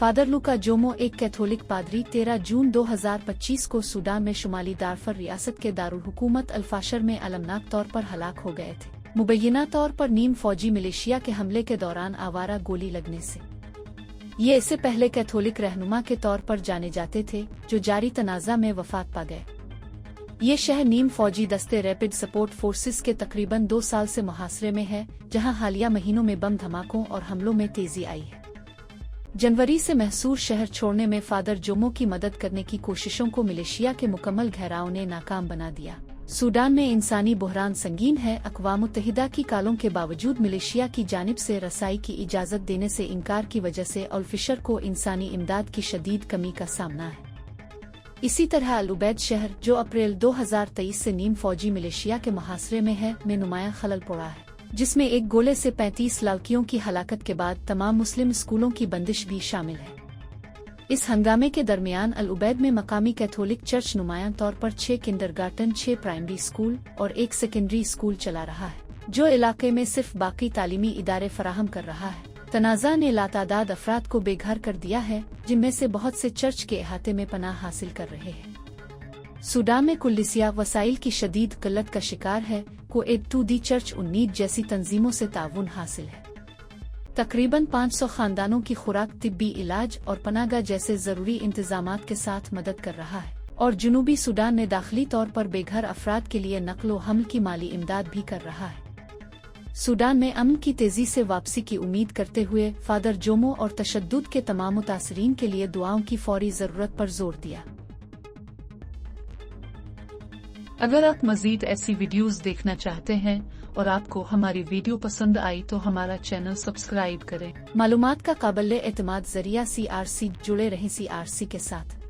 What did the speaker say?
Father लूका Jomo, एक Catholic पादरी, 13 जून 2025 को सूडान में शुमाली दारफर रियासत के दारुल हुकूमत अल-फाशर में अलमनाक तौर पर हलाक हो गए थे, मुबैयना तौर पर नीम फौजी मिलिशिया के हमले के दौरान आवारा गोली लगने से। ये इससे पहले कैथोलिक रहनुमा के तौर पर जाने जाते थे, जो जारी तनाज़ा में वफात पा गए। ये शहर नीम फौजी दस्ते रैपिड सपोर्ट फोर्सेस के तकरीबन 2 साल से मुहासरे में है, जहां हालिया महीनों में बम धमाकों और हमलों में तेजी आई है। जनवरी से महसूर शहर छोड़ने में फादर जोमो की मदद करने की कोशिशों को मिलिशिया के मुकम्मल घेराव ने नाकाम बना दिया। सूडान में इंसानी बुहरान संगीन है। अक़वाम मुत्तहिदा की कालों के बावजूद मिलिशिया की जानिब से रसाई की इजाज़त देने से इनकार की वजह से अल-फिशर को इंसानी इमदाद की शदीद कमी का सामना है। इसी तरह अल-उबैद शहर, जो अप्रैल 2023 से नीम फौजी मिलिशिया के मुहासरे में है, में नुमायां खलल पड़ा है, जिसमें एक गोले से 35 लड़कियों की हलाकत के बाद तमाम मुस्लिम स्कूलों की बंदिश भी शामिल है। इस हंगामे के दरमियान अल-उबैद में मकामी कैथोलिक चर्च नुमायां तौर पर 6 किंडरगार्टन, 6 प्राइमरी स्कूल और 1 सेकेंडरी स्कूल चला रहा है, जो इलाके में सिर्फ बाकी तालीमी इदारे फराहम कर रहा है। तनाज़ा ने लातादाद अफराद को बेघर कर दिया है, जिनमें से बहुत से चर्च के अहाते में पनाह हासिल कर रहे हैं। सूडान में कुल्लिसिया वसाइल की शदीद किल्लत का शिकार है। कोएड टू दी चर्च उन्नीद जैसी तंजीमों से ताउन हासिल है। तकरीबन 500 खानदानों की खुराक, तिब्बी इलाज और पनागा जैसे जरूरी इंतजामात के साथ मदद कर रहा है, और जनूबी सूडान में दाखिली तौर पर बेघर अफराद के लिए नक्लो हमल की माली इमदाद भी कर रहा है। सूडान में अमन की तेजी से वापसी की उम्मीद करते हुए फादर जोमो और तशद्दुद के तमाम मुतासरीन के लिए दुआओं की फौरी जरूरत पर जोर दिया। अगर आप मजीद ऐसी वीडियोस देखना चाहते हैं और आपको हमारी वीडियो पसंद आई तो हमारा चैनल सब्सक्राइब करें। मालूमात का काबिल एतमाद जरिया CRC, जुड़े रहें CRC के साथ।